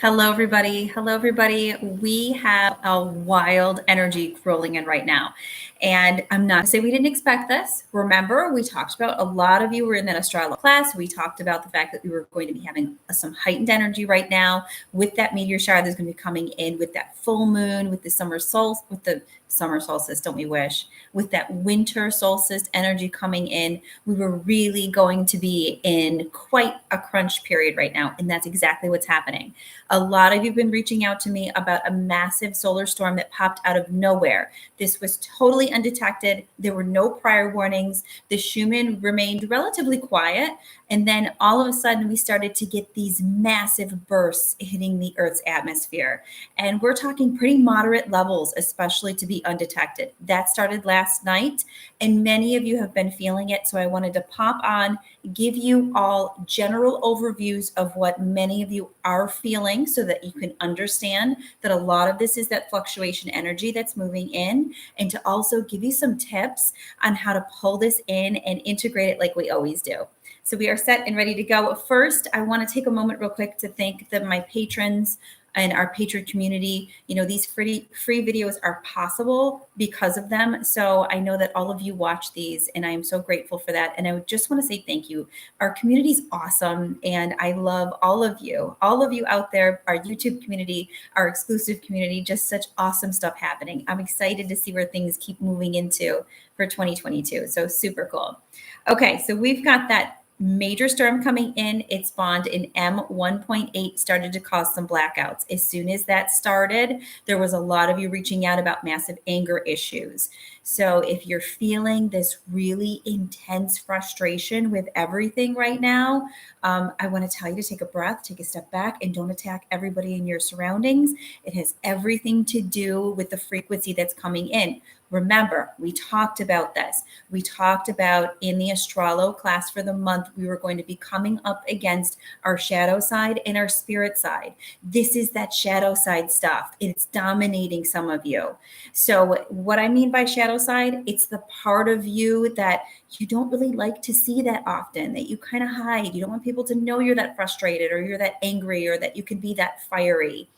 Hello, everybody. Hello, everybody. We have a wild energy rolling in right now. And I'm not to say we didn't expect this. Remember, we talked about a lot of you were in that Astrololife class. We talked about the fact that we were going to be having some heightened energy right now with that meteor shower that's going to be coming in with that full moon, with the summer solstice, don't we wish? With that winter solstice energy coming in, we were really going to be in quite a crunch period right now. And that's exactly what's happening. A lot of you have been reaching out to me about a massive solar storm that popped out of nowhere. This was totally undetected. There were no prior warnings. The Schumann remained relatively quiet. And then all of a sudden, we started to get these massive bursts hitting the Earth's atmosphere. And we're talking pretty moderate levels, especially to be undetected. That started last night, and many of you have been feeling it. So I wanted to pop on, give you all general overviews of what many of you are feeling so that you can understand that a lot of this is that fluctuation energy that's moving in, and to also give you some tips on how to pull this in and integrate it like we always do. So we are set and ready to go. First, I want to take a moment real quick to thank my patrons and our patron community. You know, these free videos are possible because of them. So I know that all of you watch these, and I am so grateful for that. And I just want to say thank you. Our community is awesome, and I love all of you out there, our YouTube community, our exclusive community, just such awesome stuff happening. I'm excited to see where things keep moving into for 2022. So super cool. Okay, so we've got that major storm coming in. It spawned in M1.8, started to cause some blackouts. As soon as that started, there was a lot of you reaching out about massive anger issues. So if you're feeling this really intense frustration with everything right now, I want to tell you to take a breath, take a step back, and don't attack everybody in your surroundings. It has everything to do with the frequency that's coming in. Remember, we talked about this. We talked about in the Astrolo class for the month, we were going to be coming up against our shadow side and our spirit side. This is that shadow side stuff. It's dominating some of you. So what I mean by shadow side, it's the part of you that you don't really like to see that often, that you kind of hide. You don't want people to know you're that frustrated or you're that angry or that you can be that fiery.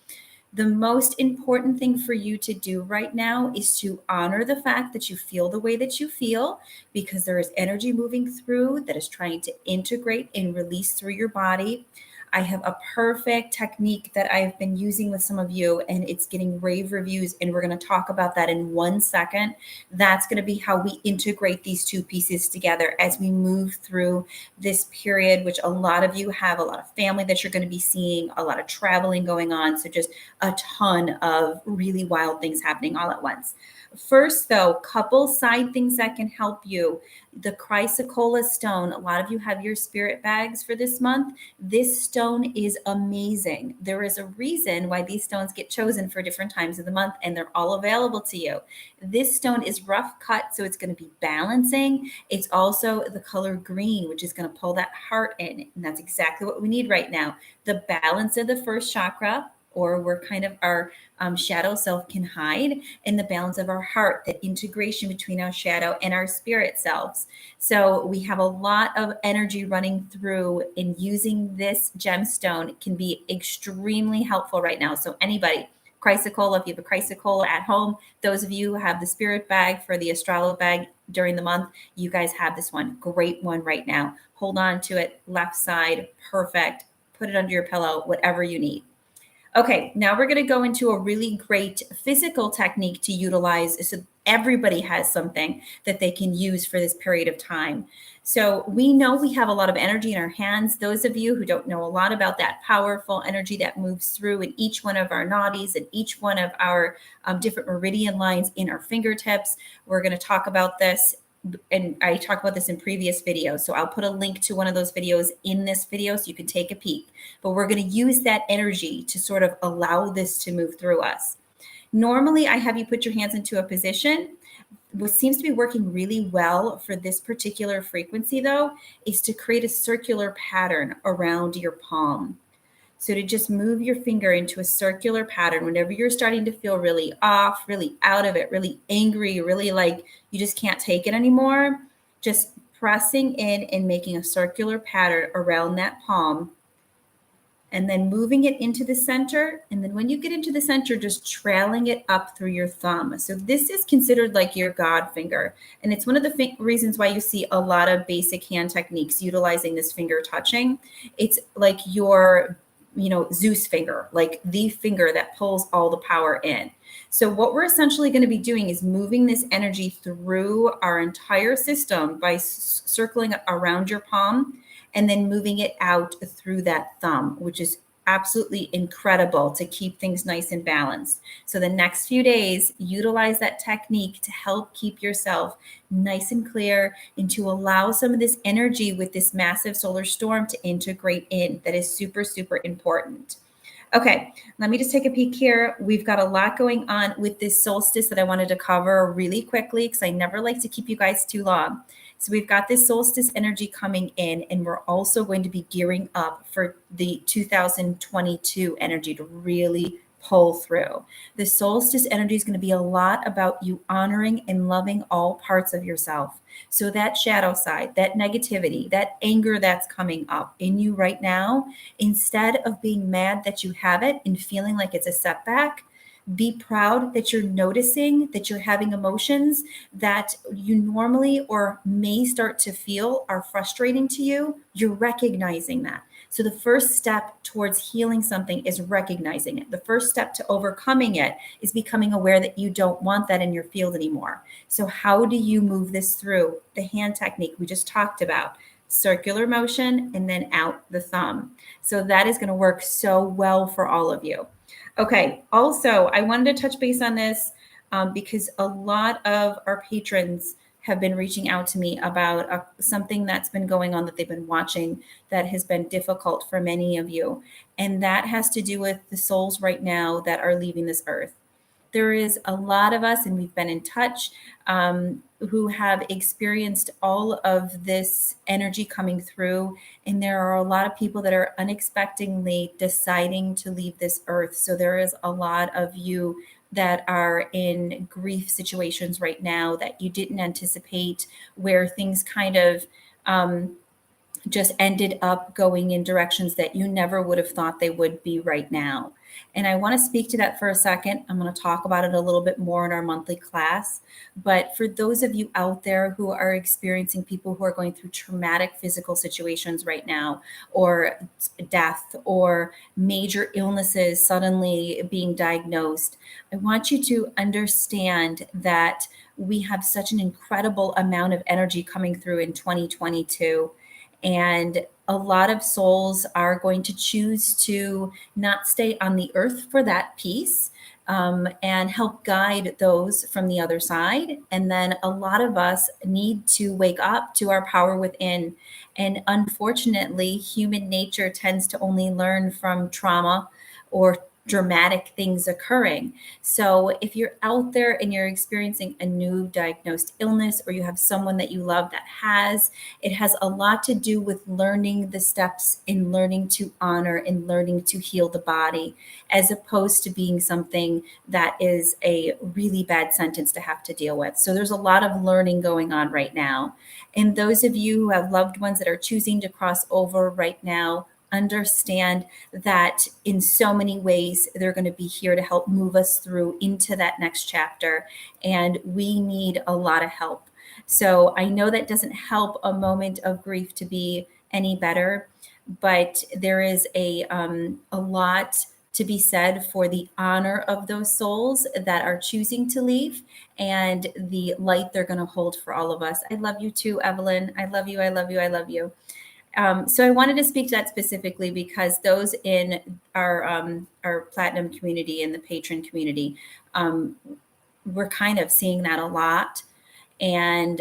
The most important thing for you to do right now is to honor the fact that you feel the way that you feel, because there is energy moving through that is trying to integrate and release through your body. I have a perfect technique that I've been using with some of you, and it's getting rave reviews, and we're going to talk about that in 1 second. That's going to be how we integrate these two pieces together as we move through this period, which a lot of you have a lot of family that you're going to be seeing, a lot of traveling going on. So just a ton of really wild things happening all at once. First, though, couple side things that can help you. The chrysocolla stone. A lot of you have your spirit bags for this month. This stone is amazing. There is a reason why these stones get chosen for different times of the month, and they're all available to you. This stone is rough cut, so it's going to be balancing. It's also the color green, which is going to pull that heart in, and that's exactly what we need right now. The balance of the first chakra, or where kind of our shadow self can hide, and the balance of our heart, that integration between our shadow and our spirit selves. So we have a lot of energy running through, and using this gemstone can be extremely helpful right now. So anybody, chrysocolla, if you have a chrysocolla at home, those of you who have the spirit bag for the Astrolo bag during the month, you guys have this one. Great one right now. Hold on to it, left side, perfect. Put it under your pillow, whatever you need. Okay, now we're going to go into a really great physical technique to utilize so everybody has something that they can use for this period of time. So we know we have a lot of energy in our hands. Those of you who don't know a lot about that powerful energy that moves through in each one of our nadis and each one of our different meridian lines in our fingertips, we're going to talk about this. And I talked about this in previous videos. So I'll put a link to one of those videos in this video so you can take a peek. But we're going to use that energy to sort of allow this to move through us. Normally, I have you put your hands into a position. What seems to be working really well for this particular frequency, though, is to create a circular pattern around your palm. So to just move your finger into a circular pattern whenever you're starting to feel really off, really out of it, really angry, really like you just can't take it anymore, just pressing in and making a circular pattern around that palm. and then moving it into the center. And then when you get into the center, just trailing it up through your thumb. So this is considered like your God finger. And it's one of the reasons why you see a lot of basic hand techniques utilizing this finger touching. It's like your, Zeus finger, like the finger that pulls all the power in. So what we're essentially going to be doing is moving this energy through our entire system by circling around your palm and then moving it out through that thumb, which is absolutely incredible to keep things nice and balanced. So the next few days, utilize that technique to help keep yourself nice and clear and to allow some of this energy with this massive solar storm to integrate in. That is super, super important. Okay, let me just take a peek here. We've got a lot going on with this solstice that I wanted to cover really quickly because I never like to keep you guys too long. So we've got this solstice energy coming in, and we're also going to be gearing up for the 2022 energy to really pull through. The solstice energy is going to be a lot about you honoring and loving all parts of yourself. So that shadow side, that negativity, that anger that's coming up in you right now, instead of being mad that you have it and feeling like it's a setback, be proud that you're noticing that you're having emotions that you normally or may start to feel are frustrating to you. You're recognizing that. So the first step towards healing something is recognizing it. The first step to overcoming it is becoming aware that you don't want that in your field anymore. So how do you move this through? The hand technique we just talked about, circular motion and then out the thumb. So that is going to work so well for all of you. Okay, also, I wanted to touch base on this because a lot of our patrons have been reaching out to me about something that's been going on that they've been watching that has been difficult for many of you. And that has to do with the souls right now that are leaving this earth. There is a lot of us, and we've been in touch, who have experienced all of this energy coming through. And there are a lot of people that are unexpectedly deciding to leave this earth. So there is a lot of you that are in grief situations right now that you didn't anticipate, where things kind of just ended up going in directions that you never would have thought they would be right now. And I want to speak to that for a second. I'm going to talk about it a little bit more in our monthly class. But for those of you out there who are experiencing people who are going through traumatic physical situations right now, or death, or major illnesses suddenly being diagnosed, I want you to understand that we have such an incredible amount of energy coming through in 2022. And a lot of souls are going to choose to not stay on the earth for that piece, and help guide those from the other side. And then a lot of us need to wake up to our power within. And unfortunately, human nature tends to only learn from trauma or dramatic things occurring. So if you're out there and you're experiencing a new diagnosed illness, or you have someone that you love that has, it has a lot to do with learning the steps in learning to honor and learning to heal the body, as opposed to being something that is a really bad sentence to have to deal with. So there's a lot of learning going on right now. And those of you who have loved ones that are choosing to cross over right now, understand that in so many ways they're going to be here to help move us through into that next chapter, and we need a lot of help. So I know that doesn't help a moment of grief to be any better, but there is a lot to be said for the honor of those souls that are choosing to leave and the light they're going to hold for all of us. I love you too, Evelyn. I love you. I love you. I love you. So I wanted to speak to that specifically because those in our platinum community and the patron community, we're kind of seeing that a lot. And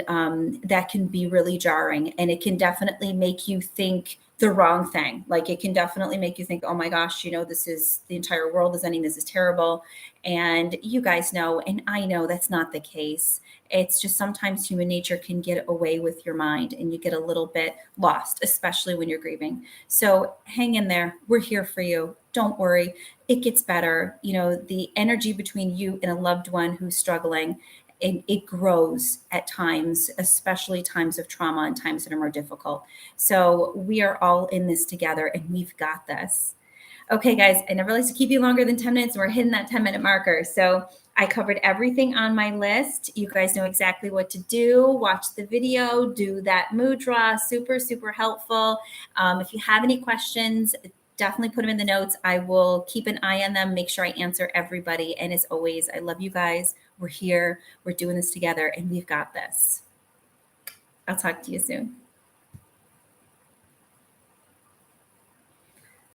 that can be really jarring. And it can definitely make you think the wrong thing. Like, it can definitely make you think, oh my gosh, this is, the entire world is ending. This is terrible. And you guys know, and I know that's not the case. It's just sometimes human nature can get away with your mind and you get a little bit lost, especially when you're grieving. So hang in there. We're here for you. Don't worry. It gets better. The energy between you and a loved one who's struggling, it grows at times, especially times of trauma and times that are more difficult. So we are all in this together, and we've got this. Okay, guys, I never like to keep you longer than 10 minutes. We're hitting that 10-minute marker. So I covered everything on my list. You guys know exactly what to do. Watch the video, do that mudra. Super, super helpful. If you have any questions, definitely put them in the notes. I will keep an eye on them, make sure I answer everybody. And as always, I love you guys. We're here. We're doing this together, and we've got this. I'll talk to you soon.